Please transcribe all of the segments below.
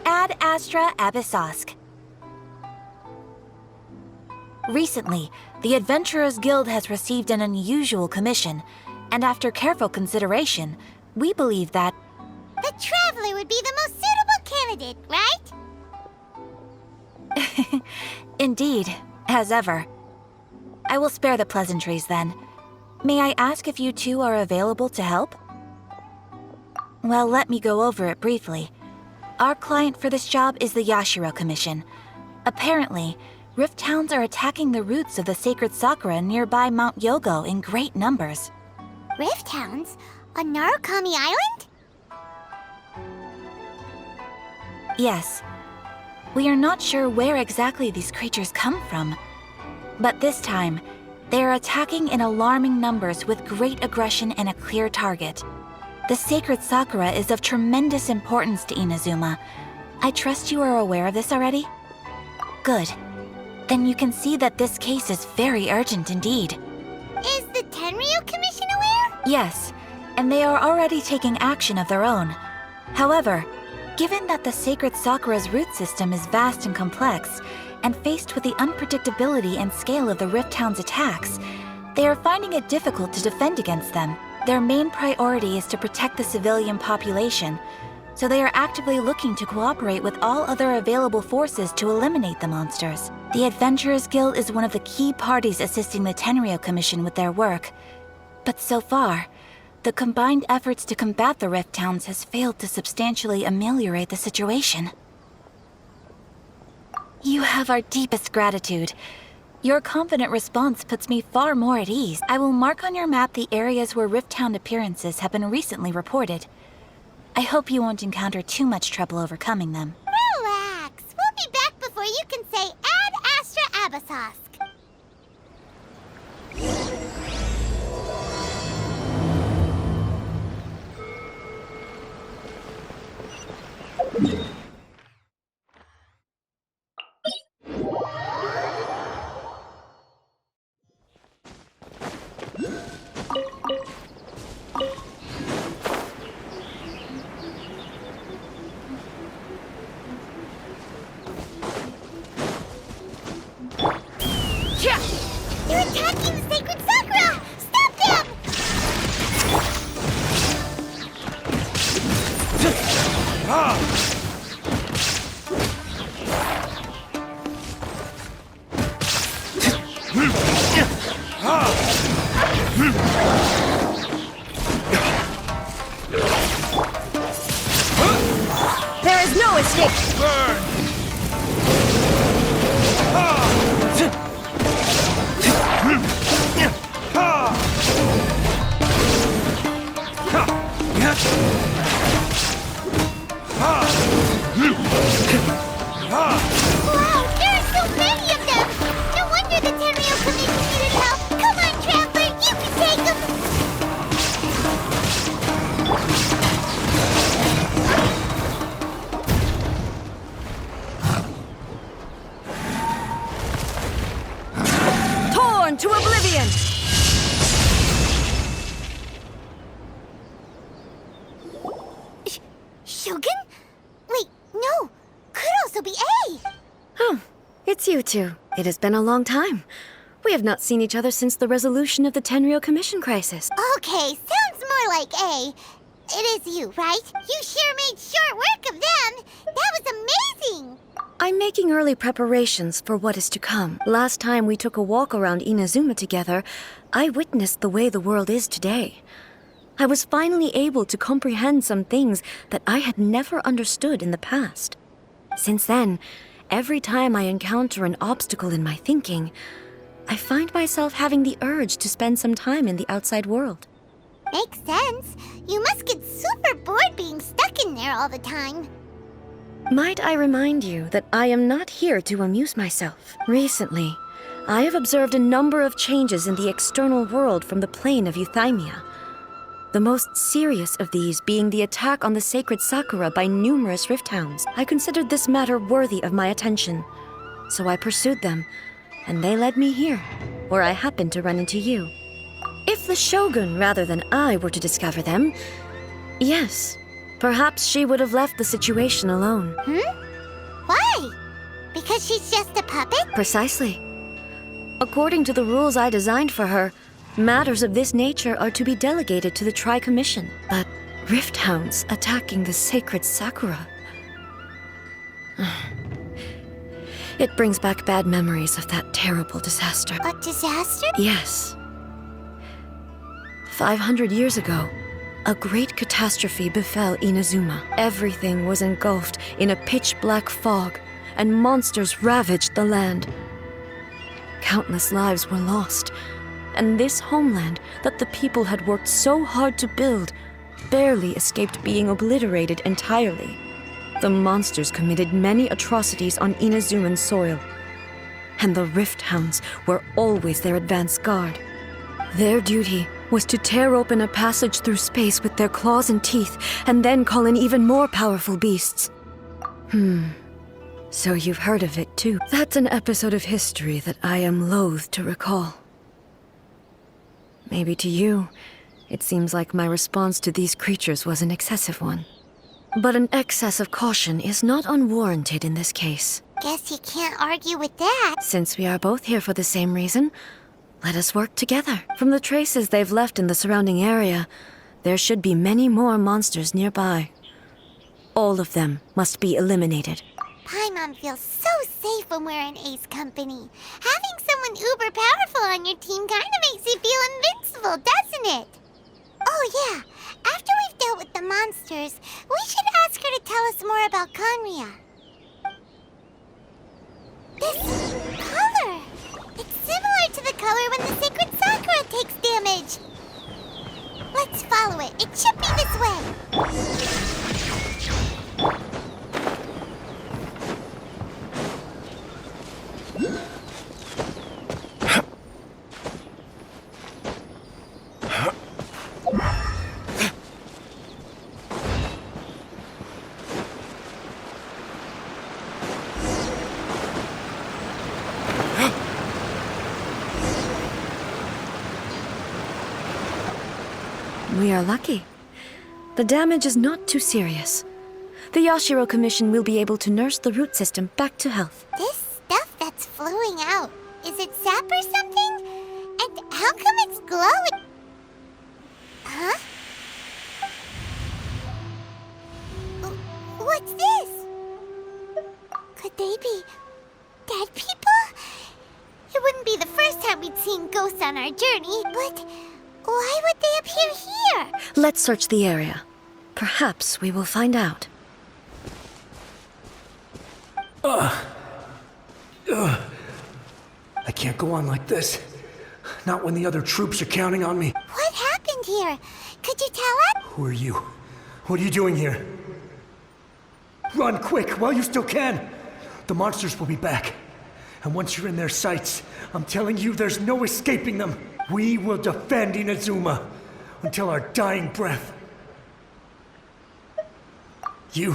Ad Astra Abyssosk. Recently, the Adventurers Guild has received an unusual commission, and after careful consideration, we believe that the Traveler would be the most suitable candidate, right? Indeed, as ever. I will spare the pleasantries then. May I ask if you two are available to help? Well, let me go over it briefly. Our client for this job is the Yashiro Commission. Apparently, Rift Hounds are attacking the roots of the sacred sakura nearby Mount Yogo in great numbers. Rift Hounds? On Narukami Island? Yes. We are not sure where exactly these creatures come from. But this time, they are attacking in alarming numbers with great aggression and a clear target. The sacred sakura is of tremendous importance to Inazuma. I trust you are aware of this already? Good. Then you can see that this case is very urgent indeed. Is the Tenryu Commission aware? Yes, and they are already taking action of their own. However, given that the sacred sakura's root system is vast and complex, and faced with the unpredictability and scale of the Rift Hound's attacks, they are finding it difficult to defend against them. Their main priority is to protect the civilian population, so they are actively looking to cooperate with all other available forces to eliminate the monsters. The Adventurers Guild is one of the key parties assisting the Tenryu Commission with their work. But so far, the combined efforts to combat the Rift Hounds has failed to substantially ameliorate the situation. You have our deepest gratitude. Your confident response puts me far more at ease. I will mark on your map the areas where Rift Hound appearances have been recently reported. I hope you won't encounter too much trouble overcoming them. Relax. We'll be back before you can say Ad Astra Abyssosk. They're attacking the sacred sakura! Stop them! There is no escape! Burn! Wow, there are so many of them! No wonder the Tenryu Commission needed help! Come on, Traveler, you can take them! Torn to oblivion! Shogun? Wait, no! Could also be A! Oh, it's you two. It has been a long time. We have not seen each other since the resolution of the Tenryu Commission crisis. Okay, sounds more like A. It is you, right? You sure made short work of them! That was amazing! I'm making early preparations for what is to come. Last time we took a walk around Inazuma together, I witnessed the way the world is today. I was finally able to comprehend some things that I had never understood in the past. Since then, every time I encounter an obstacle in my thinking, I find myself having the urge to spend some time in the outside world. Makes sense. You must get super bored being stuck in there all the time. Might I remind you that I am not here to amuse myself. Recently, I have observed a number of changes in the external world from the plane of Euthymia. The most serious of these being the attack on the sacred Sakura by numerous rift hounds. I considered this matter worthy of my attention, so I pursued them, and they led me here, where I happened to run into you. If the Shogun, rather than I, were to discover them, yes, perhaps she would have left the situation alone. Why? Because she's just a puppet? Precisely. According to the rules I designed for her, matters of this nature are to be delegated to the Tri-Commission. But rift hounds attacking the sacred Sakura... It brings back bad memories of that terrible disaster. A disaster? Yes. 500 years ago, a great catastrophe befell Inazuma. Everything was engulfed in a pitch-black fog, and monsters ravaged the land. Countless lives were lost, and this homeland that the people had worked so hard to build barely escaped being obliterated entirely. The monsters committed many atrocities on Inazuman soil, and the Rift Hounds were always their advance guard. Their duty was to tear open a passage through space with their claws and teeth, and then call in even more powerful beasts. So you've heard of it too. That's an episode of history that I am loath to recall. Maybe to you, it seems like my response to these creatures was an excessive one. But an excess of caution is not unwarranted in this case. Guess you can't argue with that. Since we are both here for the same reason, let us work together. From the traces they've left in the surrounding area, there should be many more monsters nearby. All of them must be eliminated. Paimon feels so safe when we're in Ace company. Having someone uber powerful on your team kind of makes you feel invincible, doesn't it? Oh yeah, after we've dealt with the monsters, we should ask her to tell us more about Conria. This color! It's similar to the color when the sacred Sakura takes damage. Let's follow it. It should be this way. We are lucky. The damage is not too serious. The Yashiro Commission will be able to nurse the root system back to health. This stuff that's flowing out, is it sap or something? And how come it's glowing? Huh? What's this? Could they be dead people? It wouldn't be the first time we'd seen ghosts on our journey, but why would they appear here? Let's search the area. Perhaps we will find out. I can't go on like this. Not when the other troops are counting on me. What happened here? Could you tell us? Who are you? What are you doing here? Run quick while you still can. The monsters will be back. And once you're in their sights, I'm telling you there's no escaping them. We will defend Inazuma until our dying breath. You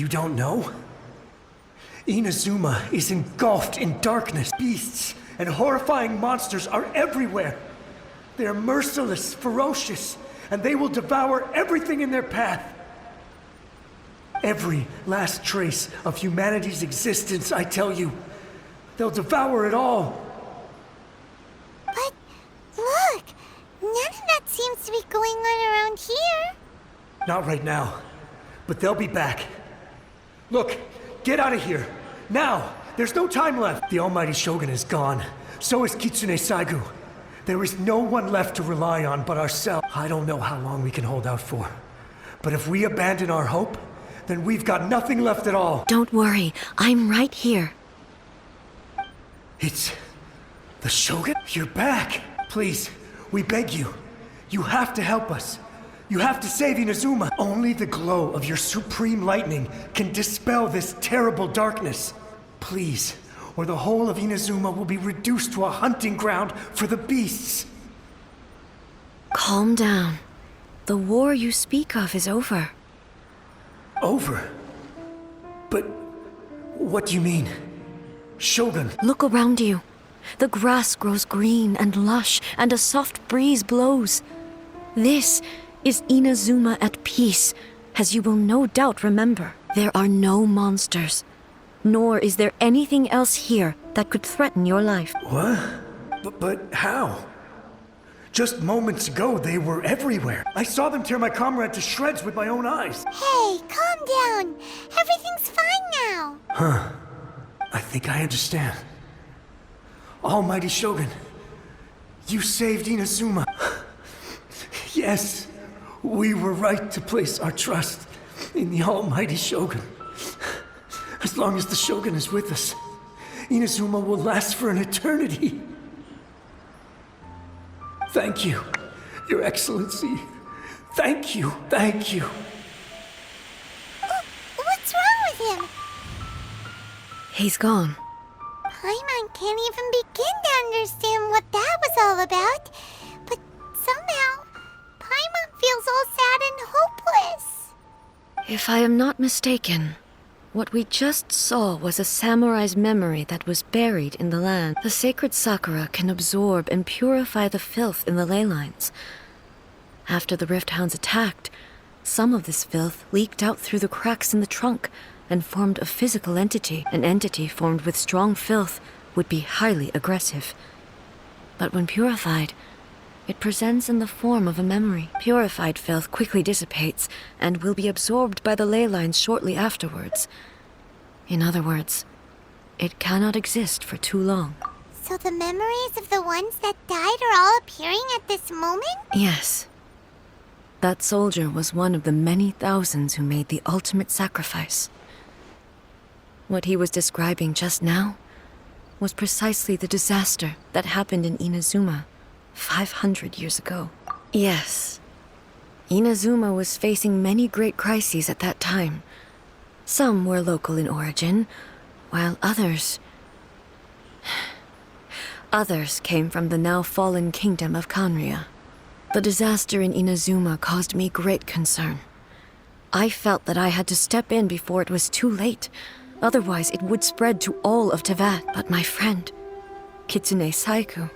don't know? Inazuma is engulfed in darkness. Beasts and horrifying monsters are everywhere. They are merciless, ferocious, and they will devour everything in their path. Every last trace of humanity's existence, I tell you. They'll devour it all. But look, none of that seems to be going on around here. Not right now, but they'll be back. Look, get out of here. Now! There's no time left. The Almighty Shogun is gone. So is Kitsune Saigu. There is no one left to rely on but ourselves. I don't know how long we can hold out for. But if we abandon our hope, then we've got nothing left at all. Don't worry, I'm right here. It's the Shogun? You're back. Please, we beg you. You have to help us. You have to save Inazuma. Only the glow of your supreme lightning can dispel this terrible darkness. Please, or the whole of Inazuma will be reduced to a hunting ground for the beasts. Calm down. The war you speak of is over. Over? But what do you mean? Shogun? Look around you. The grass grows green and lush, and a soft breeze blows. This is Inazuma at peace, as you will no doubt remember. There are no monsters, nor is there anything else here that could threaten your life. What? But how? Just moments ago, they were everywhere. I saw them tear my comrade to shreds with my own eyes. Hey, calm down. Everything's fine now. Huh. I think I understand. Almighty Shogun, you saved Inazuma. Yes, we were right to place our trust in the Almighty Shogun. As long as the Shogun is with us, Inazuma will last for an eternity. Thank you, Your Excellency. Thank you, thank you. What's wrong with him? He's gone. Paimon can't even begin to understand what that was all about. But somehow, Paimon feels all sad and hopeless. If I am not mistaken, what we just saw was a samurai's memory that was buried in the land. The sacred sakura can absorb and purify the filth in the ley lines. After the Rift Hounds attacked, some of this filth leaked out through the cracks in the trunk and formed a physical entity. An entity formed with strong filth would be highly aggressive. But when purified, it presents in the form of a memory. Purified filth quickly dissipates and will be absorbed by the ley lines shortly afterwards. In other words, it cannot exist for too long. So the memories of the ones that died are all appearing at this moment? Yes. That soldier was one of the many thousands who made the ultimate sacrifice. What he was describing just now was precisely the disaster that happened in Inazuma 500 years ago. Yes. Inazuma was facing many great crises at that time. Some were local in origin, while others came from the now fallen kingdom of Kanria. The disaster in Inazuma caused me great concern. I felt that I had to step in before it was too late. Otherwise, it would spread to all of Teyvat. But my friend, Kitsune Saiku,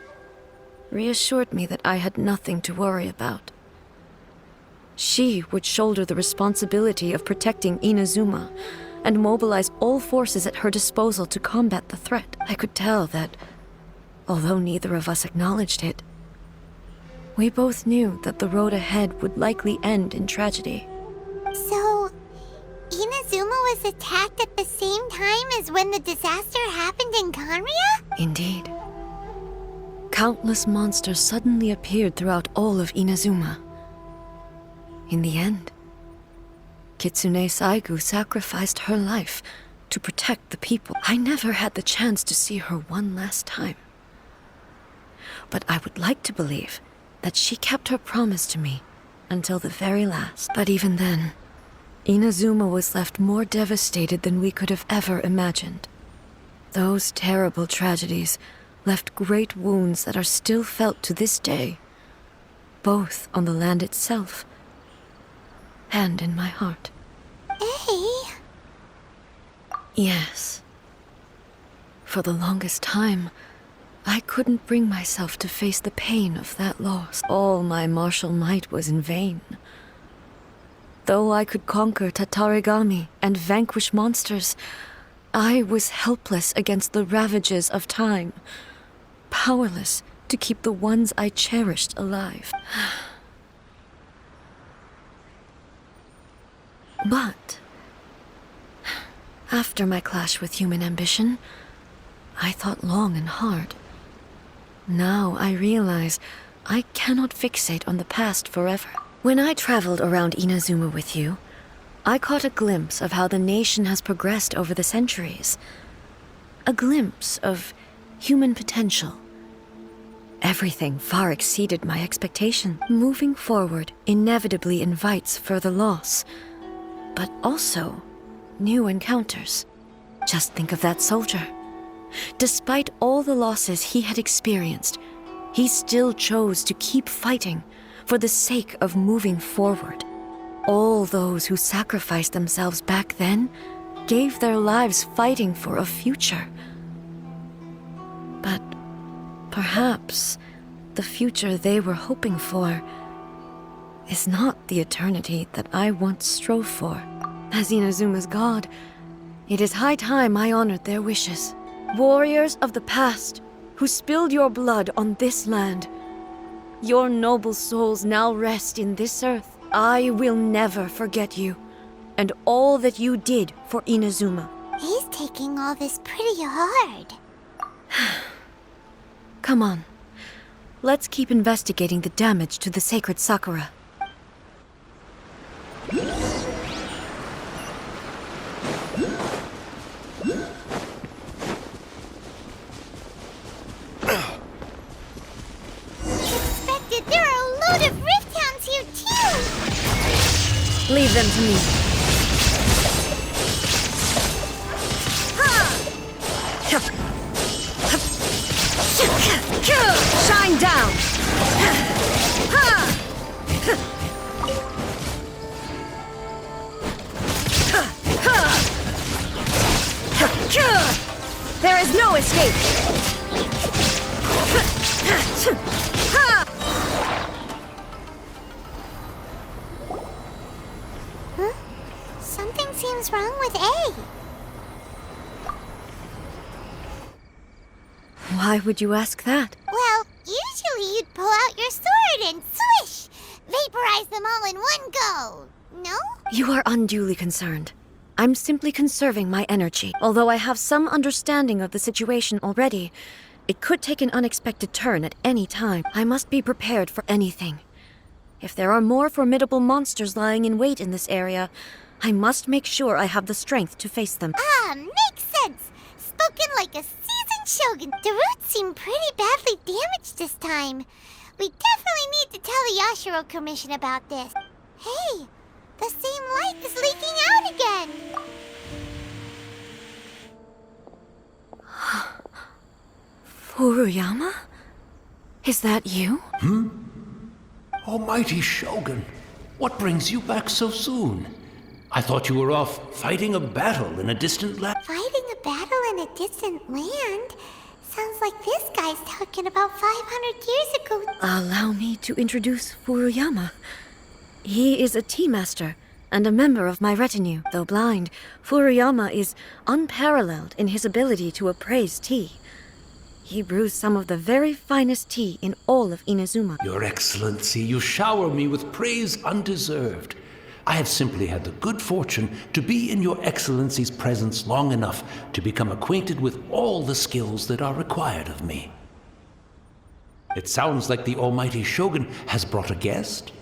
reassured me that I had nothing to worry about. She would shoulder the responsibility of protecting Inazuma and mobilize all forces at her disposal to combat the threat. I could tell that, although neither of us acknowledged it, we both knew that the road ahead would likely end in tragedy. So, Inazuma was attacked at the same time as when the disaster happened in Kanria? Indeed. Countless monsters suddenly appeared throughout all of Inazuma. In the end, Kitsune Saigu sacrificed her life to protect the people. I never had the chance to see her one last time. But I would like to believe that she kept her promise to me until the very last. But even then, Inazuma was left more devastated than we could have ever imagined. Those terrible tragedies left great wounds that are still felt to this day, both on the land itself and in my heart. Hey. Yes. For the longest time, I couldn't bring myself to face the pain of that loss. All my martial might was in vain. Though I could conquer Tatarigami and vanquish monsters, I was helpless against the ravages of time, powerless to keep the ones I cherished alive. But after my clash with human ambition, I thought long and hard. Now I realize I cannot fixate on the past forever. When I traveled around Inazuma with you, I caught a glimpse of how the nation has progressed over the centuries. A glimpse of human potential. Everything far exceeded my expectation. Moving forward inevitably invites further loss, but also new encounters. Just think of that soldier. Despite all the losses he had experienced, he still chose to keep fighting for the sake of moving forward. All those who sacrificed themselves back then gave their lives fighting for a future. But perhaps the future they were hoping for is not the eternity that I once strove for. As Inazuma's god, it is high time I honored their wishes. Warriors of the past, who spilled your blood on this land, your noble souls now rest in this earth. I will never forget you, and all that you did for Inazuma. He's taking all this pretty hard. Come on. Let's keep investigating the damage to the sacred Sakura. Expected, there are a load of Rift Hounds here too! Leave them to me. Shine down! There is no escape! Huh? Something seems wrong with A. Why would you ask that? Well, usually you'd pull out your sword and swish! Vaporize them all in one go! No? You are unduly concerned. I'm simply conserving my energy. Although I have some understanding of the situation already, it could take an unexpected turn at any time. I must be prepared for anything. If there are more formidable monsters lying in wait in this area, I must make sure I have the strength to face them. Ah, makes sense! Spoken like a seasoned shogun. The roots seem pretty badly damaged this time. We definitely need to tell the Yashiro Commission about this. Hey, the same light is leaking out again! Furuyama? Is that you? Almighty Shogun, what brings you back so soon? I thought you were off fighting a battle in a distant land. Fighting a battle in a distant land? Sounds like this guy's talking about 500 years ago. Allow me to introduce Furuyama. He is a tea master and a member of my retinue. Though blind, Furuyama is unparalleled in his ability to appraise tea. He brews some of the very finest tea in all of Inazuma. Your Excellency, you shower me with praise undeserved. I have simply had the good fortune to be in Your Excellency's presence long enough to become acquainted with all the skills that are required of me. It sounds like the Almighty Shogun has brought a guest.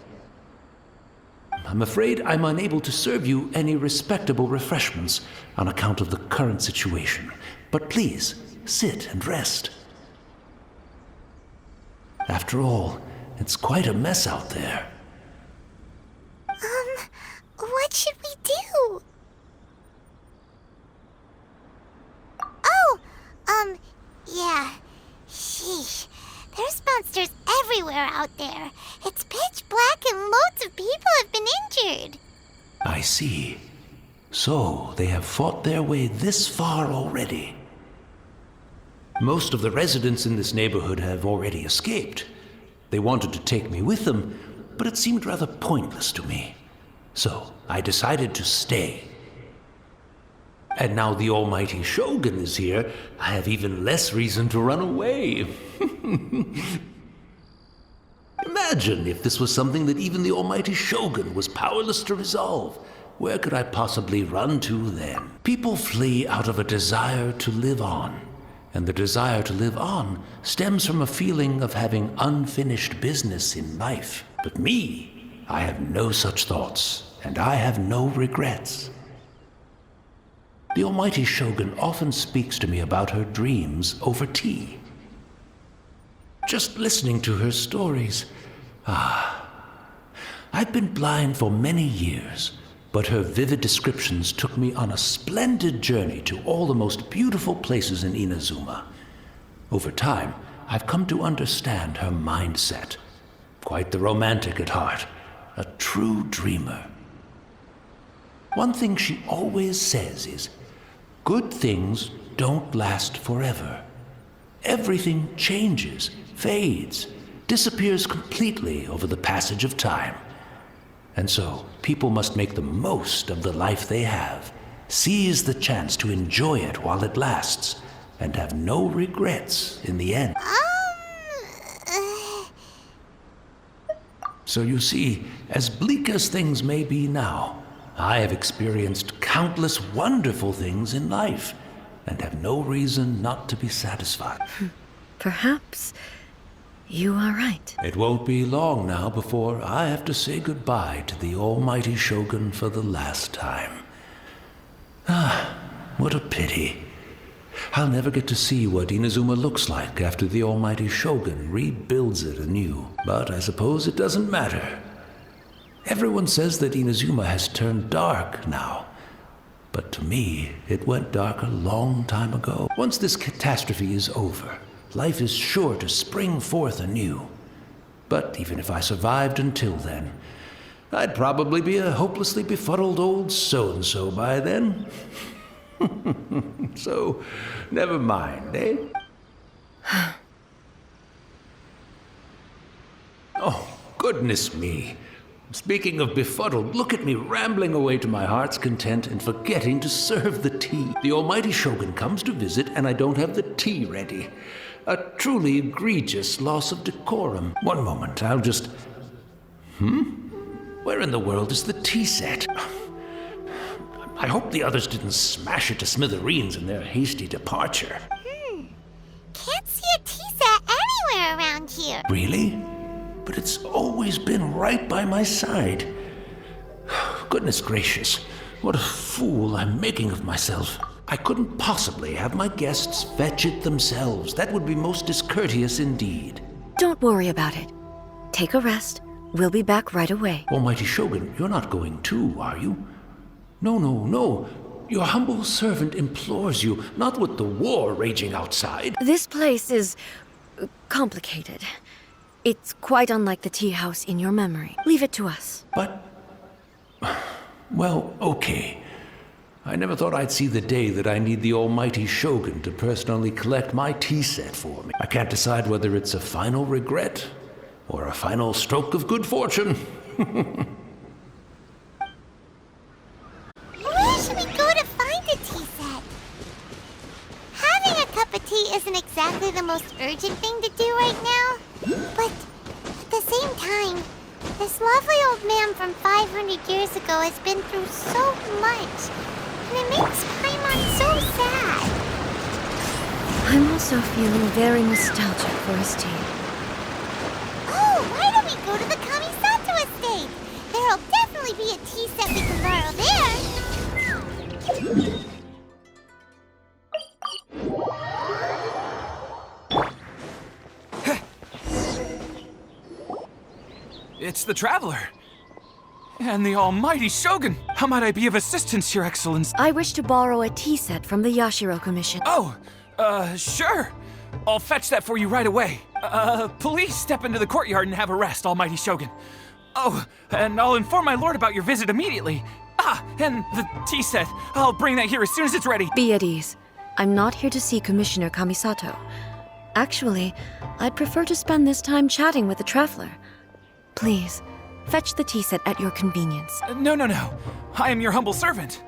I'm afraid I'm unable to serve you any respectable refreshments on account of the current situation. But please, sit and rest. After all, it's quite a mess out there. What should we do? Oh, yeah. Sheesh. There's monsters everywhere out there. It's pitch black and loads of people have been injured. I see. So, they have fought their way this far already. Most of the residents in this neighborhood have already escaped. They wanted to take me with them, but it seemed rather pointless to me. So, I decided to stay. And now the Almighty Shogun is here, I have even less reason to run away. Imagine if this was something that even the Almighty Shogun was powerless to resolve. Where could I possibly run to then? People flee out of a desire to live on. And the desire to live on stems from a feeling of having unfinished business in life. But me, I have no such thoughts, and I have no regrets. The Almighty Shogun often speaks to me about her dreams over tea. Just listening to her stories, I've been blind for many years, but her vivid descriptions took me on a splendid journey to all the most beautiful places in Inazuma. Over time, I've come to understand her mindset. Quite the romantic at heart, a true dreamer. One thing she always says is, good things don't last forever. Everything changes, fades, disappears completely over the passage of time. And so, people must make the most of the life they have, seize the chance to enjoy it while it lasts, and have no regrets in the end. So you see, as bleak as things may be now, I have experienced countless wonderful things in life, and have no reason not to be satisfied. Perhaps you are right. It won't be long now before I have to say goodbye to the almighty Shogun for the last time. Ah, what a pity. I'll never get to see what Inazuma looks like after the almighty Shogun rebuilds it anew. But I suppose it doesn't matter. Everyone says that Inazuma has turned dark now. But to me, it went dark a long time ago. Once this catastrophe is over, life is sure to spring forth anew. But even if I survived until then, I'd probably be a hopelessly befuddled old so-and-so by then. So, never mind, eh? Oh, goodness me. Speaking of befuddled, look at me rambling away to my heart's content and forgetting to serve the tea. The almighty Shogun comes to visit and I don't have the tea ready. A truly egregious loss of decorum. One moment, I'll just... Where in the world is the tea set? I hope the others didn't smash it to smithereens in their hasty departure. Can't see a tea set anywhere around here. Really? But it's always been right by my side. Goodness gracious, what a fool I'm making of myself. I couldn't possibly have my guests fetch it themselves. That would be most discourteous indeed. Don't worry about it. Take a rest. We'll be back right away. Almighty Shogun, you're not going too, are you? No. Your humble servant implores you, not with the war raging outside. This place is complicated. It's quite unlike the tea house in your memory. Leave it to us. But... well, okay. I never thought I'd see the day that I need the almighty Shogun to personally collect my tea set for me. I can't decide whether it's a final regret or a final stroke of good fortune. Where should we go to find a tea set? Having a cup of tea isn't exactly the most urgent thing to do right now. But at the same time, this lovely old man from 500 years ago has been through so much. And it makes Paimon so sad. I'm also feeling very nostalgic for his tea. Oh, why don't we go to the Kamisato estate? There'll definitely be a tea set we can borrow there. It's the Traveler. And the almighty Shogun. How might I be of assistance, Your Excellence? I wish to borrow a tea set from the Yashiro Commission. Oh, sure. I'll fetch that for you right away. Please step into the courtyard and have a rest, almighty Shogun. Oh, and I'll inform my lord about your visit immediately. Ah, and the tea set. I'll bring that here as soon as it's ready. Be at ease. I'm not here to see Commissioner Kamisato. Actually, I'd prefer to spend this time chatting with the Traveler. Please, fetch the tea set at your convenience. No. I am your humble servant.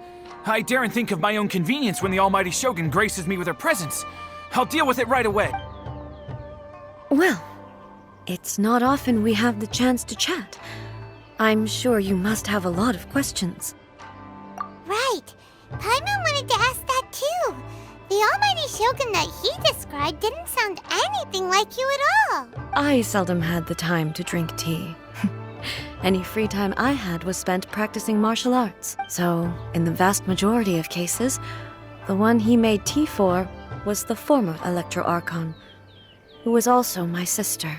I daren't think of my own convenience when the almighty Shogun graces me with her presence. I'll deal with it right away. Well, it's not often we have the chance to chat. I'm sure you must have a lot of questions. Right. Paimon wanted to ask that too. The almighty Shogun that he described didn't sound anything like you at all. I seldom had the time to drink tea. Any free time I had was spent practicing martial arts. So, in the vast majority of cases, the one he made tea for was the former Electro Archon, who was also my sister,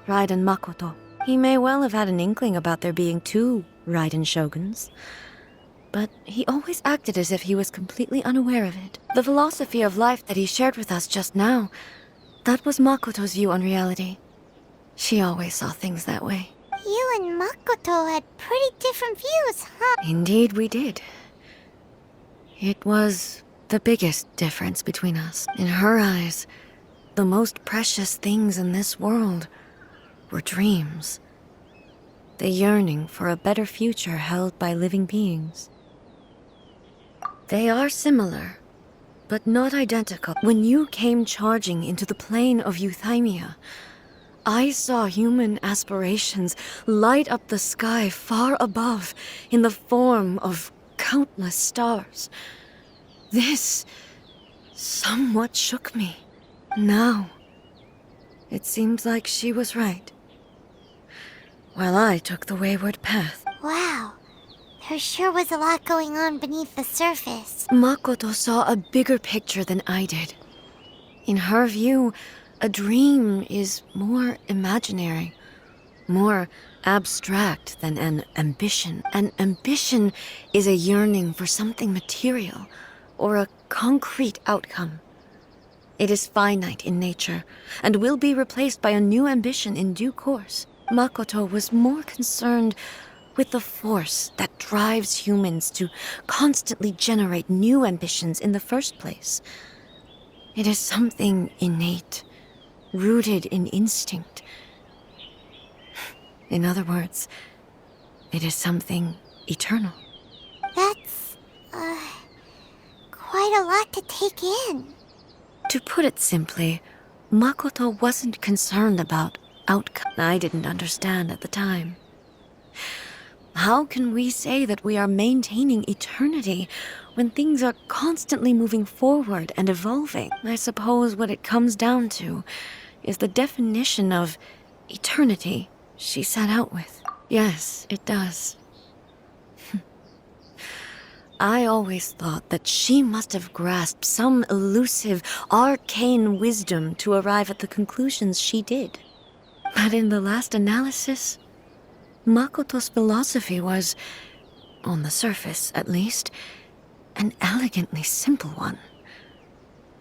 Raiden Makoto. He may well have had an inkling about there being two Raiden Shoguns. but he always acted as if he was completely unaware of it. The philosophy of life that he shared with us just now, that was Makoto's view on reality. She always saw things that way. You and Makoto had pretty different views, huh? Indeed we did. It was the biggest difference between us. In her eyes, the most precious things in this world were dreams. The yearning for a better future held by living beings. They are similar, but not identical. When you came charging into the plane of Euthymia, I saw human aspirations light up the sky far above in the form of countless stars. This somewhat shook me. Now, it seems like she was right, while I took the wayward path. Wow. There sure was a lot going on beneath the surface. Makoto saw a bigger picture than I did. In her view, a dream is more imaginary, more abstract than an ambition. An ambition is a yearning for something material, or a concrete outcome. It is finite in nature, and will be replaced by a new ambition in due course. Makoto was more concerned with the force that drives humans to constantly generate new ambitions in the first place. It is something innate, rooted in instinct. In other words, it is something eternal. That's, quite a lot to take in. To put it simply, Makoto wasn't concerned about outcome. I didn't understand at the time. How can we say that we are maintaining eternity when things are constantly moving forward and evolving? I suppose what it comes down to is the definition of eternity she set out with. Yes, it does. I always thought that she must have grasped some elusive, arcane wisdom to arrive at the conclusions she did. But in the last analysis, Makoto's philosophy was, on the surface at least, an elegantly simple one.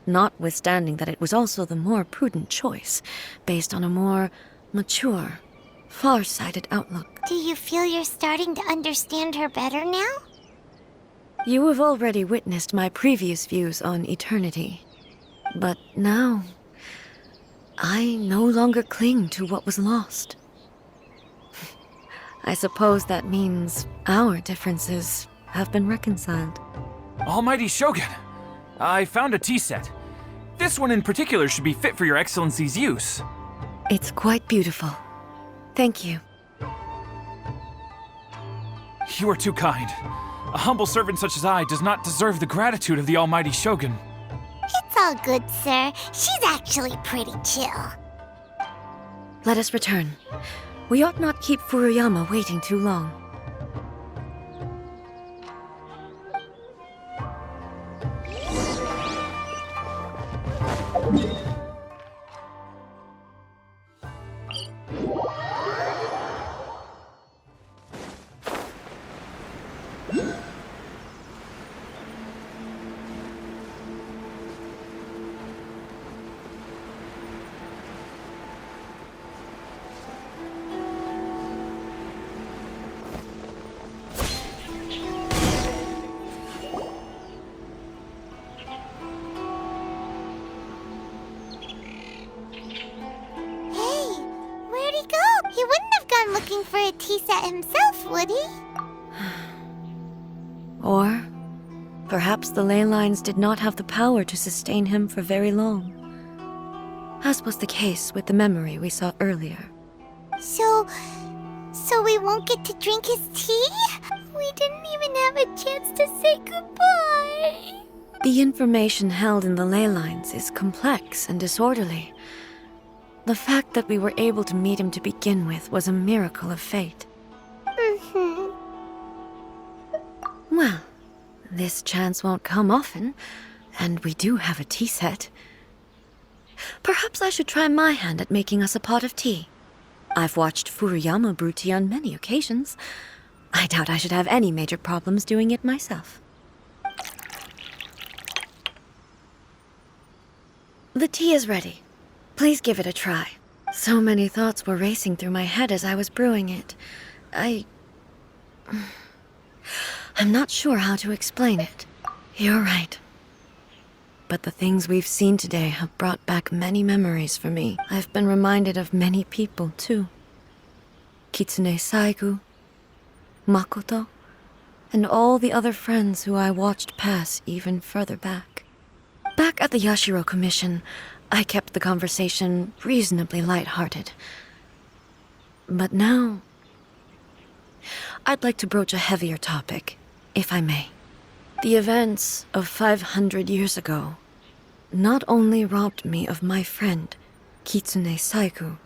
Notwithstanding that it was also the more prudent choice, based on a more mature, far-sighted outlook. Do you feel you're starting to understand her better now? You have already witnessed my previous views on eternity. But now, I no longer cling to what was lost. I suppose that means our differences have been reconciled. Almighty Shogun, I found a tea set. This one in particular should be fit for your Excellency's use. It's quite beautiful. Thank you. You are too kind. A humble servant such as I does not deserve the gratitude of the Almighty Shogun. It's all good, sir. She's actually pretty chill. Let us return. We ought not keep Furuyama waiting too long. He wouldn't have gone looking for a tea set himself, would he? Or perhaps the ley lines did not have the power to sustain him for very long, as was the case with the memory we saw earlier. So we won't get to drink his tea? We didn't even have a chance to say goodbye. The information held in the ley lines is complex and disorderly. The fact that we were able to meet him to begin with was a miracle of fate. Well, this chance won't come often, and we do have a tea set. Perhaps I should try my hand at making us a pot of tea. I've watched Furuyama brew tea on many occasions. I doubt I should have any major problems doing it myself. The tea is ready. Please give it a try. So many thoughts were racing through my head as I was brewing it. I'm not sure how to explain it. You're right. But the things we've seen today have brought back many memories for me. I've been reminded of many people, too. Kitsune Saigu, Makoto, and all the other friends who I watched pass even further back. Back at the Yashiro Commission, I kept the conversation reasonably lighthearted. But now, I'd like to broach a heavier topic, if I may. The events of 500 years ago not only robbed me of my friend, Kitsune Saigu,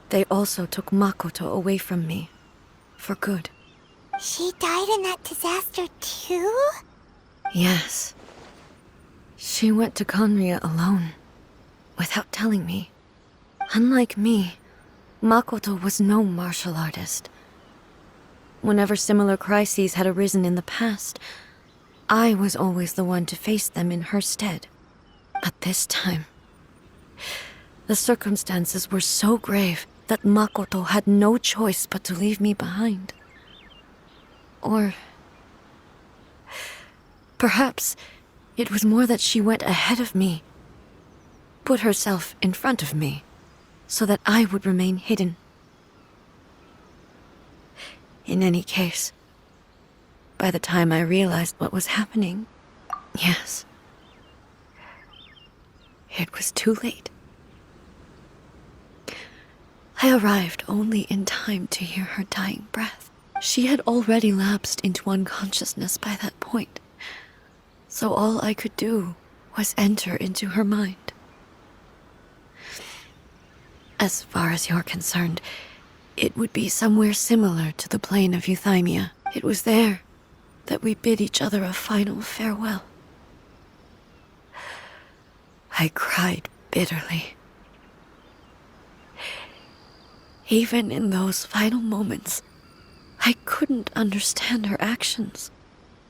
they also took Makoto away from me, for good. She died in that disaster too? Yes. She went to Conria alone, without telling me. Unlike me, Makoto was no martial artist. Whenever similar crises had arisen in the past, I was always the one to face them in her stead. But this time, the circumstances were so grave that Makoto had no choice but to leave me behind. Or perhaps it was more that she went ahead of me, put herself in front of me, so that I would remain hidden. In any case, by the time I realized what was happening, yes, it was too late. I arrived only in time to hear her dying breath. She had already lapsed into unconsciousness by that point, so all I could do was enter into her mind. As far as you're concerned, it would be somewhere similar to the plain of Euthymia. It was there that we bid each other a final farewell. I cried bitterly. Even in those final moments, I couldn't understand her actions.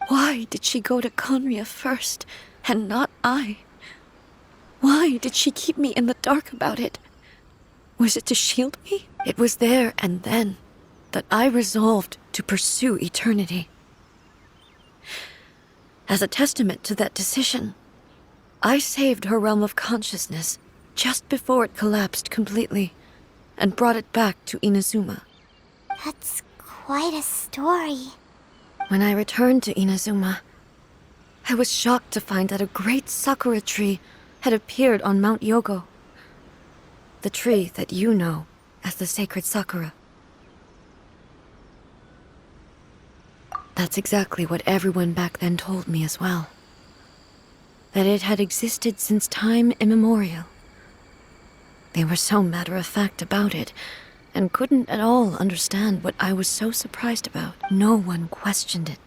Why did she go to Conria first, and not I? Why did she keep me in the dark about it? Was it to shield me? It was there and then that I resolved to pursue eternity. As a testament to that decision, I saved her realm of consciousness just before it collapsed completely, and brought it back to Inazuma. That's quite a story. When I returned to Inazuma, I was shocked to find that a great sakura tree had appeared on Mount Yogo. The tree that you know as the sacred sakura. That's exactly what everyone back then told me as well. That it had existed since time immemorial. They were so matter-of-fact about it, and couldn't at all understand what I was so surprised about. No one questioned it.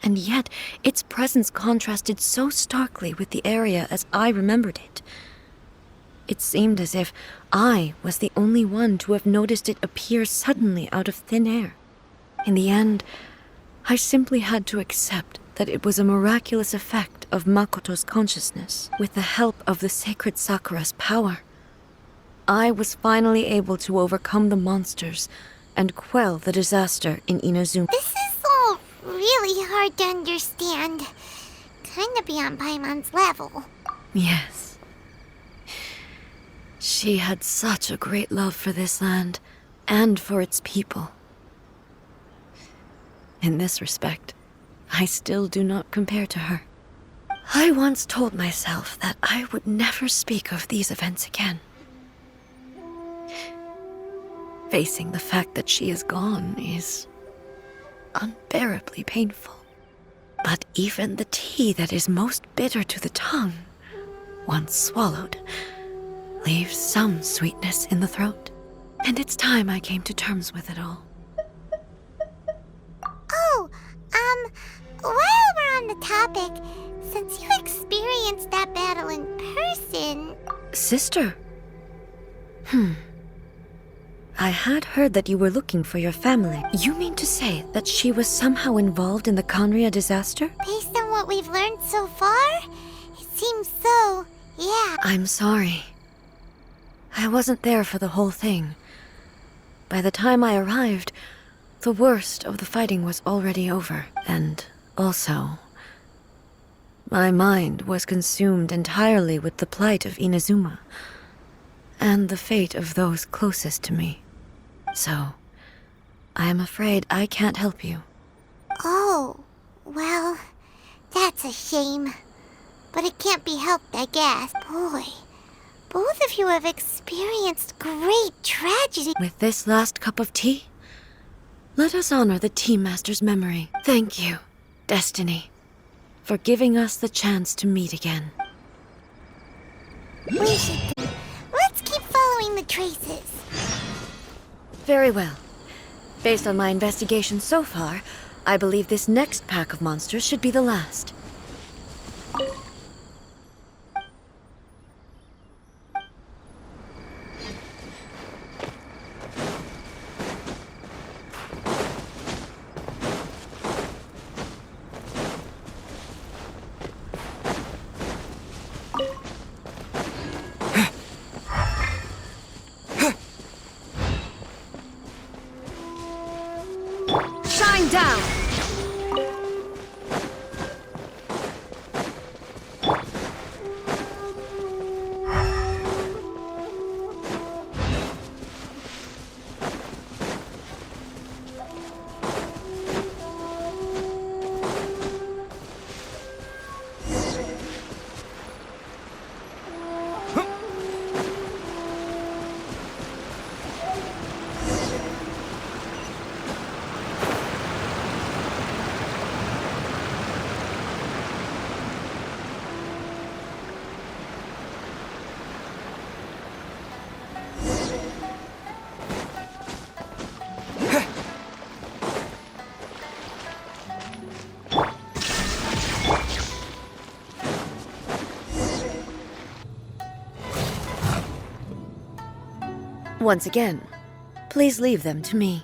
And yet, its presence contrasted so starkly with the area as I remembered it. It seemed as if I was the only one to have noticed it appear suddenly out of thin air. In the end, I simply had to accept that it was a miraculous effect of Makoto's consciousness. With the help of the sacred Sakura's power, I was finally able to overcome the monsters and quell the disaster in Inazuma. This is all really hard to understand. Kinda beyond Paimon's level. Yes. She had such a great love for this land, and for its people. In this respect, I still do not compare to her. I once told myself that I would never speak of these events again. Facing the fact that she is gone is unbearably painful. But even the tea that is most bitter to the tongue, once swallowed, leaves some sweetness in the throat. And it's time I came to terms with it all. Oh, while we're on the topic, since you experienced that battle in person... Sister? I had heard that you were looking for your family. You mean to say that she was somehow involved in the Conria disaster? Based on what we've learned so far, it seems so, yeah. I'm sorry. I wasn't there for the whole thing. By the time I arrived, the worst of the fighting was already over. And also, my mind was consumed entirely with the plight of Inazuma and the fate of those closest to me. So, I am afraid I can't help you. Oh, well, that's a shame. But it can't be helped, I guess. Boy, both of you have experienced great tragedy. With this last cup of tea, let us honor the Tea Master's memory. Thank you, Destiny, for giving us the chance to meet again. Let's keep following the traces. Very well. Based on my investigation so far, I believe this next pack of monsters should be the last. Shine down! Once again, please leave them to me.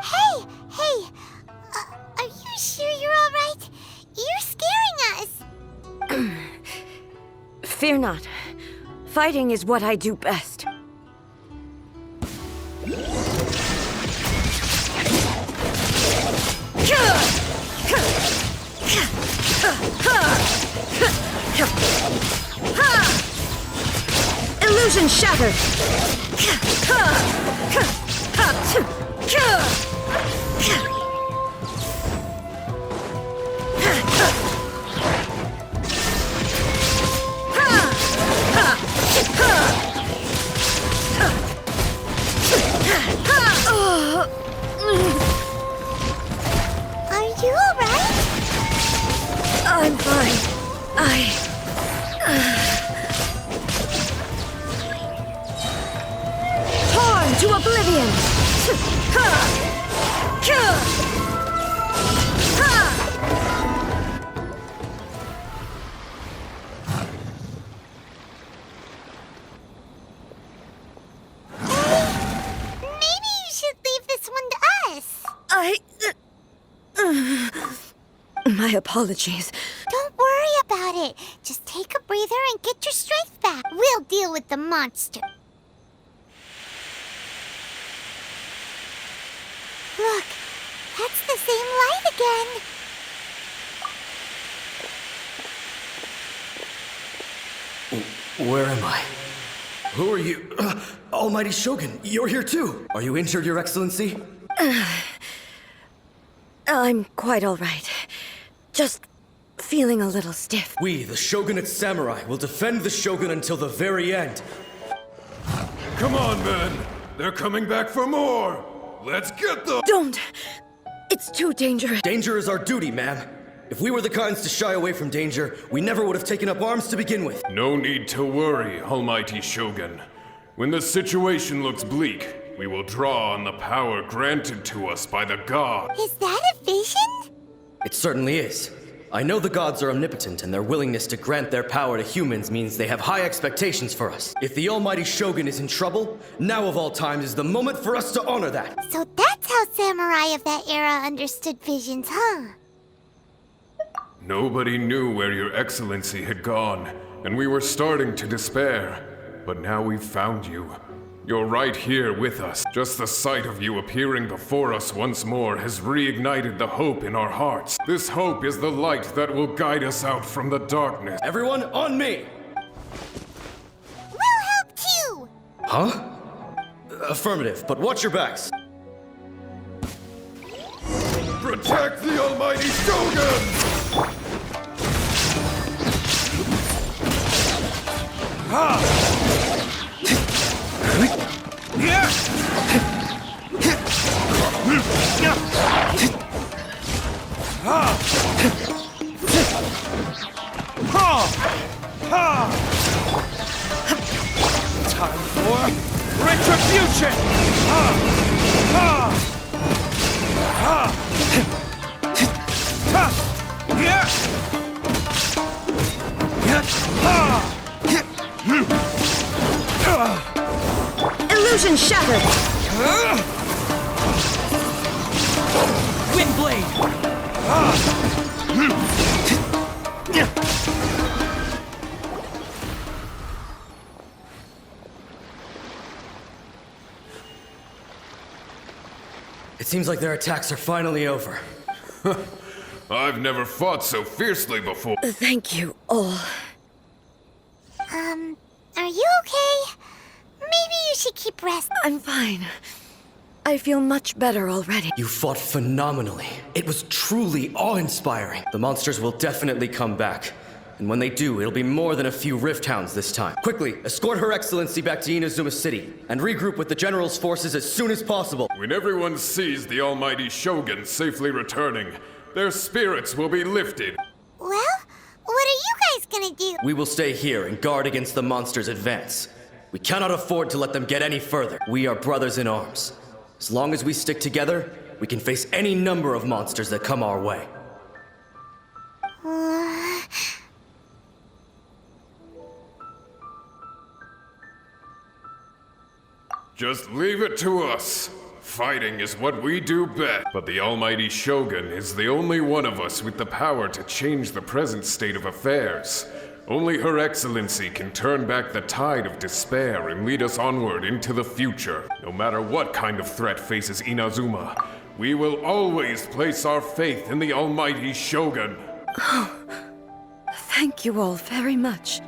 Hey! Are you sure you're all right? You're scaring us! Fear not. Fighting is what I do best. Illusion shattered! Are you all right? I'm fine. Torn to oblivion! Maybe you should leave this one to us. My apologies. Don't worry about it. Just take a breather and get your strength back. We'll deal with the monster. Look, that's the same light again. Where am I? Who are you? Almighty Shogun, you're here too. Are you injured, Your Excellency? I'm quite all right. Just feeling a little stiff. We, the Shogunate Samurai, will defend the Shogun until the very end. Come on, men! They're coming back for more! Let's get them! Don't! It's too dangerous. Danger is our duty, ma'am. If we were the kinds to shy away from danger, we never would have taken up arms to begin with. No need to worry, Almighty Shogun. When the situation looks bleak, we will draw on the power granted to us by the god. Is that a vision? It certainly is. I know the gods are omnipotent, and their willingness to grant their power to humans means they have high expectations for us. If the almighty Shogun is in trouble, now of all times is the moment for us to honor that. So that's how samurai of that era understood visions, huh? Nobody knew where your excellency had gone, and we were starting to despair. But now we've found you. You're right here with us. Just the sight of you appearing before us once more has reignited the hope in our hearts. This hope is the light that will guide us out from the darkness. Everyone, on me! We'll help too! Huh? Affirmative, but watch your backs. Protect the almighty Shogun! Time for retribution! Illusion shattered! Windblade! It seems like their attacks are finally over. I've never fought so fiercely before. Thank you all. Are you okay? Maybe you should keep resting. I'm fine. I feel much better already. You fought phenomenally. It was truly awe-inspiring. The monsters will definitely come back. And when they do, it'll be more than a few Rift Hounds this time. Quickly, escort Her Excellency back to Inazuma City, and regroup with the General's forces as soon as possible. When everyone sees the almighty Shogun safely returning, their spirits will be lifted. Well, what are you guys gonna do? We will stay here and guard against the monsters' advance. We cannot afford to let them get any further. We are brothers in arms. As long as we stick together, we can face any number of monsters that come our way. Just leave it to us. Fighting is what we do best. But the almighty Shogun is the only one of us with the power to change the present state of affairs. Only Her Excellency can turn back the tide of despair and lead us onward into the future. No matter what kind of threat faces Inazuma, we will always place our faith in the almighty Shogun. Thank you all very much.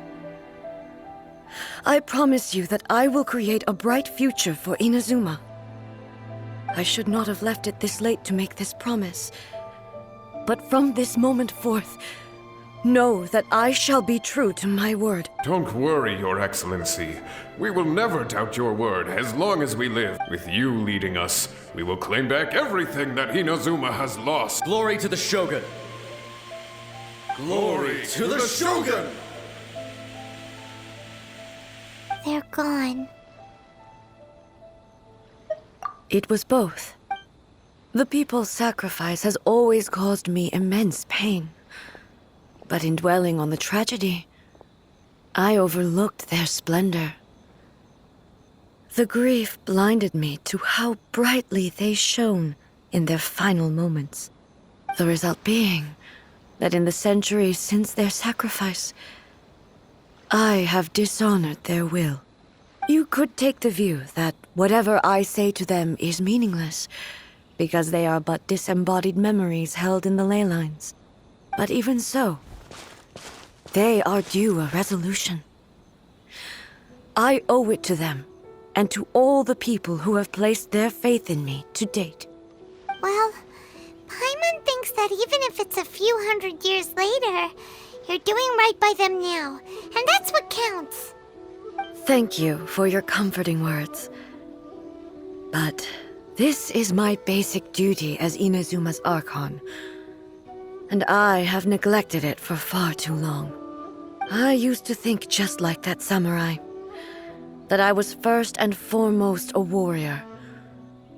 I promise you that I will create a bright future for Inazuma. I should not have left it this late to make this promise. But from this moment forth, know that I shall be true to my word. Don't worry, Your Excellency. We will never doubt your word as long as we live. With you leading us, we will claim back everything that Inazuma has lost. Glory to the Shogun! Glory to the Shogun! They're gone. It was both. The people's sacrifice has always caused me immense pain. But in dwelling on the tragedy, I overlooked their splendor. The grief blinded me to how brightly they shone in their final moments. The result being that in the centuries since their sacrifice, I have dishonored their will. You could take the view that whatever I say to them is meaningless, because they are but disembodied memories held in the ley lines. But even so, they are due a resolution. I owe it to them, and to all the people who have placed their faith in me to date. Well, Paimon thinks that even if it's a few hundred years later, you're doing right by them now, and that's what counts. Thank you for your comforting words. But this is my basic duty as Inazuma's Archon, and I have neglected it for far too long. I used to think just like that samurai, that I was first and foremost a warrior,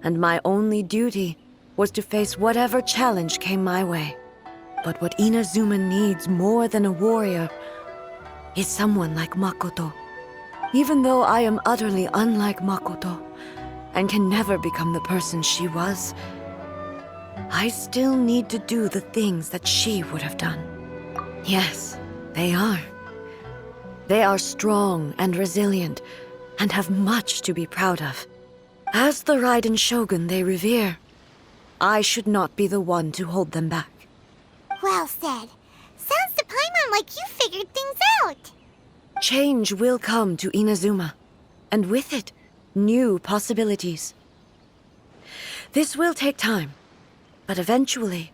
and my only duty was to face whatever challenge came my way. But what Inazuma needs more than a warrior is someone like Makoto. Even though I am utterly unlike Makoto and can never become the person she was, I still need to do the things that she would have done. Yes, they are. They are strong and resilient and have much to be proud of. As the Raiden Shogun they revere, I should not be the one to hold them back. Well said. Sounds to Paimon like you figured things out. Change will come to Inazuma, and with it, new possibilities. This will take time, but eventually,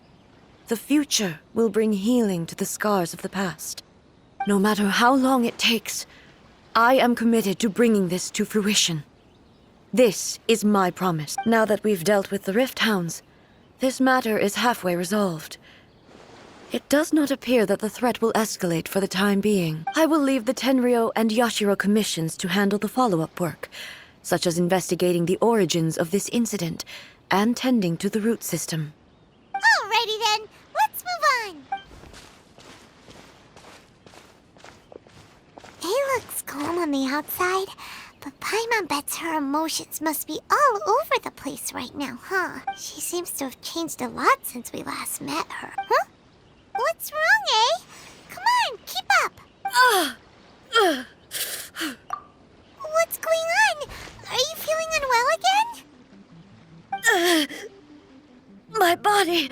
the future will bring healing to the scars of the past. No matter how long it takes, I am committed to bringing this to fruition. This is my promise. Now that we've dealt with the Rift Hounds, this matter is halfway resolved. It does not appear that the threat will escalate for the time being. I will leave the Tenryo and Yashiro commissions to handle the follow-up work, such as investigating the origins of this incident and tending to the root system. Alrighty then, let's move on. It looks calm on the outside, but Paimon bets her emotions must be all over the place right now, huh? She seems to have changed a lot since we last met her. Huh? What's wrong, eh? Come on, keep up. What's going on? Are you feeling unwell again? My body...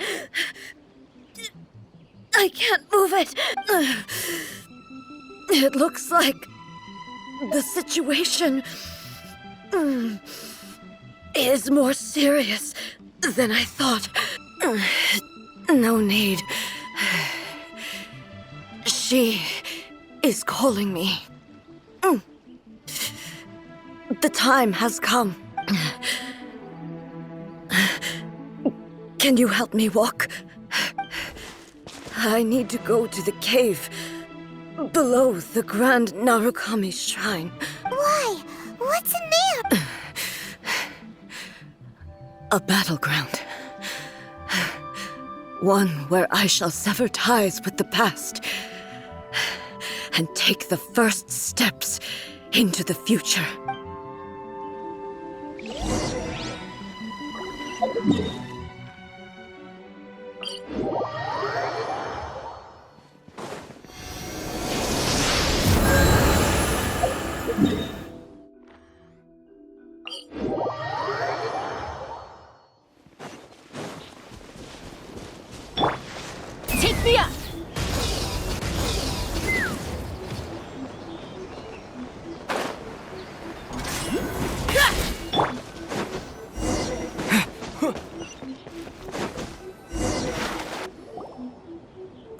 I can't move it. It looks like the situation is more serious than I thought. No need. She is calling me. The time has come. Can you help me walk? I need to go to the cave below the Grand Narukami Shrine. Why? What's in there? A battleground. One where I shall sever ties with the past and take the first steps into the future. Take me up!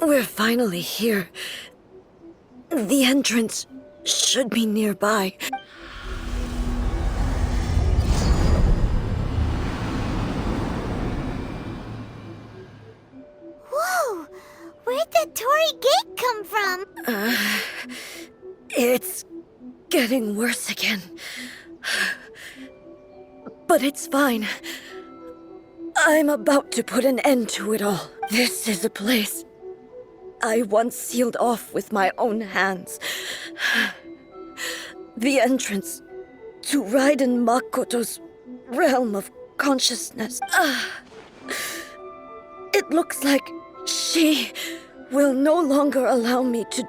We're finally here. The entrance should be nearby. Whoa! Where'd that Torii gate come from? It's getting worse again. But it's fine. I'm about to put an end to it all. This is a place I once sealed off with my own hands. The entrance to Raiden Makoto's realm of consciousness. It looks like she will no longer allow me to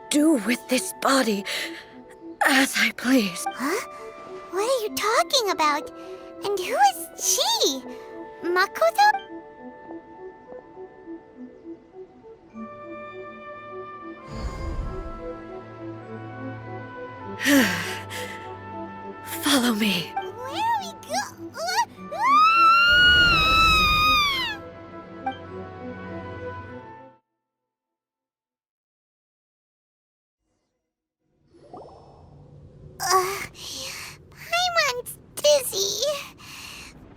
do with this body as I please. Huh? What are you talking about? And who is she? Makoto? Follow me. Where are we Paimon's dizzy.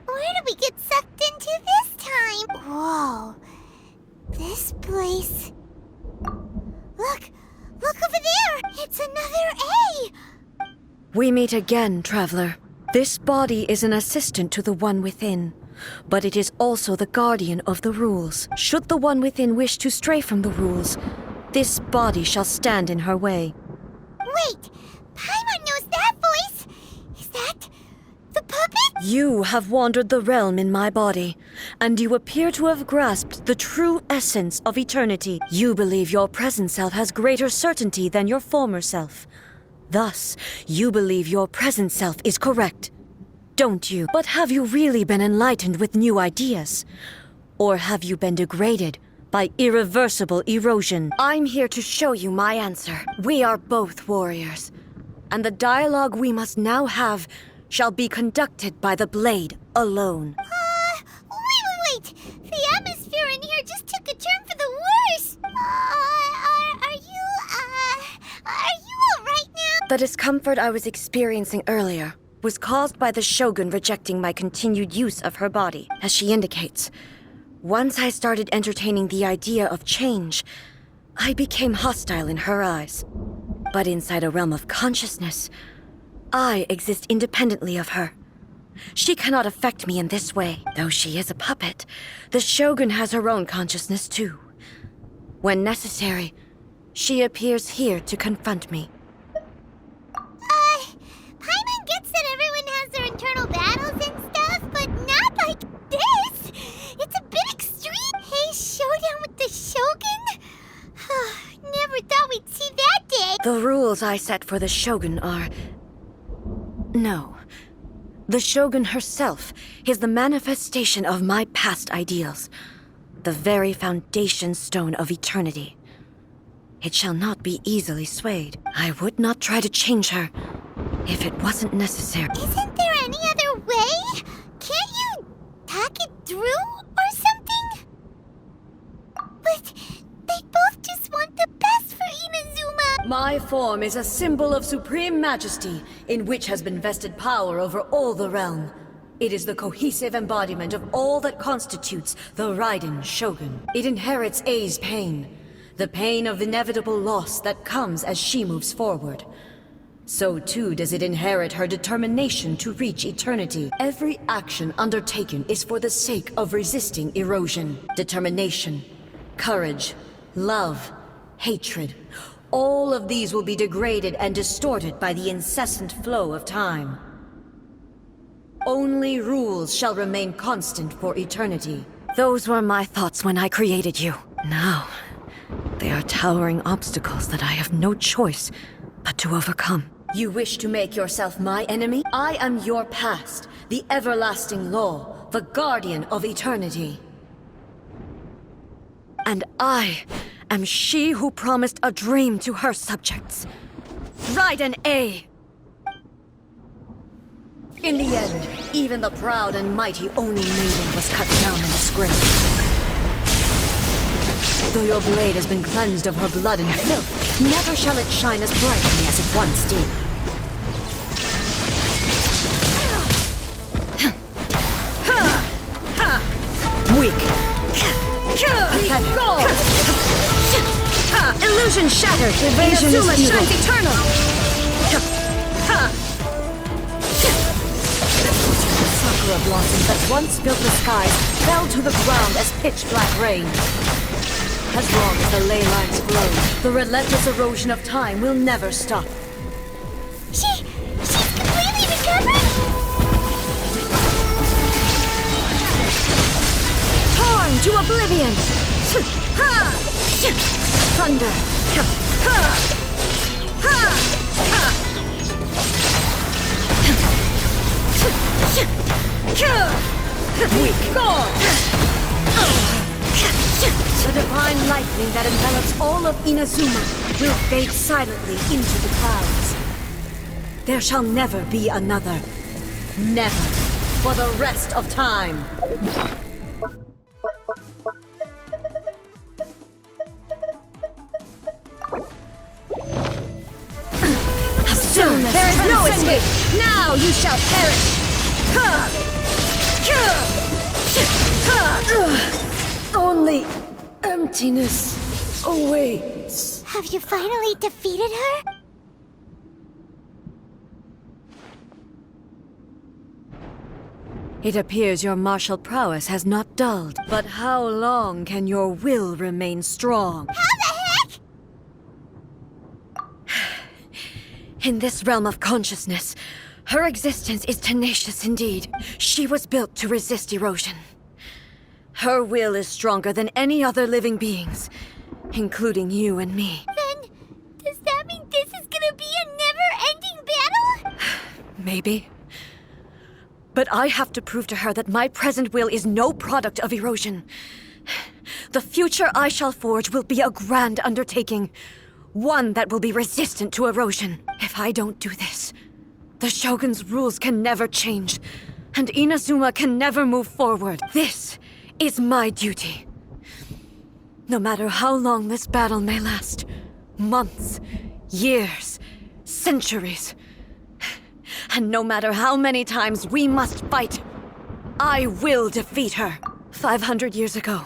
Where did we get sucked into this time? Whoa. This place... Look over there! It's another A! We meet again, traveler. This body is an assistant to the one within. but it is also the guardian of the rules. Should the one within wish to stray from the rules, this body shall stand in her way. Wait! Paimon knows that voice! Is that the puppet? You have wandered the realm in my body, and you appear to have grasped the true essence of eternity. You believe your present self has greater certainty than your former self. Thus, you believe your present self is correct, don't you? But have you really been enlightened with new ideas? Or have you been degraded by irreversible erosion? I'm here to show you my answer. We are both warriors, and the dialogue we must now have shall be conducted by the blade alone. Wait! The atmosphere in here just took a turn for the worse! Are you alright now? The discomfort I was experiencing earlier was caused by the Shogun rejecting my continued use of her body. As she indicates, once I started entertaining the idea of change, I became hostile in her eyes. But inside a realm of consciousness, I exist independently of her. She cannot affect me in this way. Though she is a puppet, the Shogun has her own consciousness too. When necessary, she appears here to confront me. Paimon gets that everyone has their internal battles and stuff, but not like this! It's a bit extreme! Hey, showdown with the Shogun? Never thought we'd see that day! The rules I set for the Shogun are... No. The Shogun herself is the manifestation of my past ideals. The very foundation stone of eternity. It shall not be easily swayed. I would not try to change her if it wasn't necessary. Isn't there any other way? Can't you talk it through or something? But they both just want the best for Inazuma. My form is a symbol of supreme majesty, in which has been vested power over all the realm. It is the cohesive embodiment of all that constitutes the Raiden Shogun. It inherits Ei's pain, the pain of inevitable loss that comes as she moves forward. So too does it inherit her determination to reach eternity. Every action undertaken is for the sake of resisting erosion. Determination, courage, love, hatred. All of these will be degraded and distorted by the incessant flow of time. Only rules shall remain constant for eternity. Those were my thoughts when I created you. Now, they are towering obstacles that I have no choice but to overcome. You wish to make yourself my enemy? I am your past, the everlasting law, the guardian of eternity. And I am she who promised a dream to her subjects. Raiden A. In the end, even the proud and mighty Oni maiden was cut down in disgrace. Though your blade has been cleansed of her blood and filth, never shall it shine as brightly as it once did. Weak. Illusion shattered. Evasion is evil. Shines eternal. Sakura blossoms that once filled the skies fell to the ground as pitch-black rain. As long as the ley lines flow, the relentless erosion of time will never stop. She's completely recovered? Torn to oblivion! Thunder! Weak! The divine lightning that envelops all of Inazuma will fade silently into the clouds. There shall never be another. Never. For the rest of time. Soon there is no escape. Now you shall perish. Only emptiness awaits. Have you finally defeated her? It appears your martial prowess has not dulled. But how long can your will remain strong? How the heck? In this realm of consciousness, her existence is tenacious indeed. She was built to resist erosion. Her will is stronger than any other living being's, including you and me. Then, does that mean this is gonna be a never-ending battle? Maybe. But I have to prove to her that my present will is no product of erosion. The future I shall forge will be a grand undertaking, one that will be resistant to erosion. If I don't do this, the Shogun's rules can never change, and Inazuma can never move forward. This is my duty. No matter how long this battle may last, months, years, centuries, and no matter how many times we must fight, I will defeat her. 500 years ago,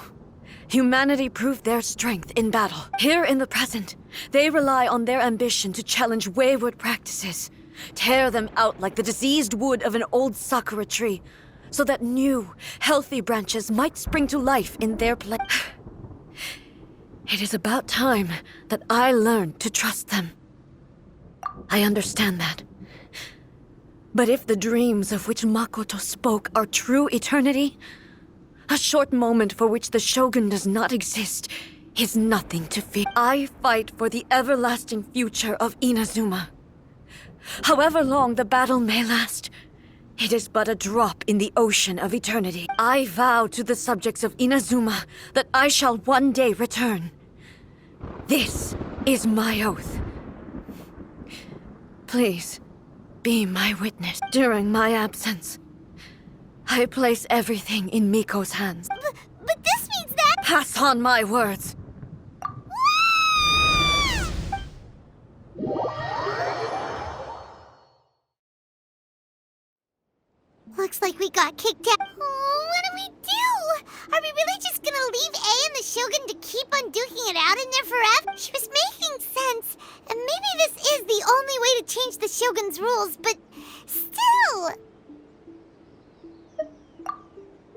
humanity proved their strength in battle. Here in the present, they rely on their ambition to challenge wayward practices, tear them out like the diseased wood of an old sakura tree, so that new, healthy branches might spring to life in their place. It is about time that I learned to trust them. I understand that. But if the dreams of which Makoto spoke are true eternity, a short moment for which the Shogun does not exist is nothing to fear. I fight for the everlasting future of Inazuma. However long the battle may last, it is but a drop in the ocean of eternity. I vow to the subjects of Inazuma that I shall one day return. This is my oath. Please, be my witness. During my absence, I place everything in Miko's hands. But this means that... Pass on my words. Looks like we got kicked out. Oh, what do we do? Are we really just gonna leave A and the Shogun to keep on duking it out in there forever? She was making sense. And maybe this is the only way to change the Shogun's rules, but still...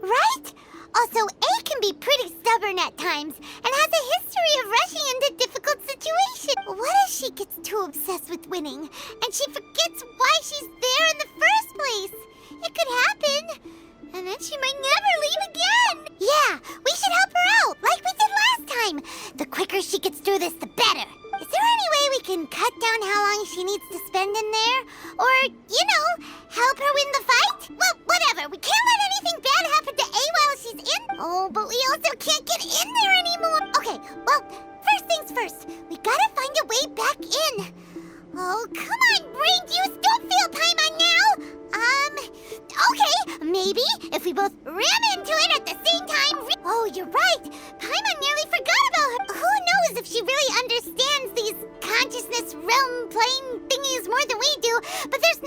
Right? Also, A can be pretty stubborn at times, and has a history of rushing into difficult situations. What if she gets too obsessed with winning, and she forgets why she's there in the first place? It could happen, and then she might never leave again. Yeah, we should help her out, like we did last time. The quicker she gets through this, the better. Is there any way we can cut down how long she needs to spend in there? Or, you know, help her win the fight? Well, whatever. We can't let anything bad happen to A while she's in. Oh, but we also can't get in there anymore. Okay, well, first things first. We gotta find a way back in. Oh, come on, brain juice. Don't feel Paimon now. Okay, maybe if we both ram into it at the same time. Oh, you're right. Paimon nearly forgot about her. Who knows if she really understands these consciousness realm plane thingies more than we do, but there's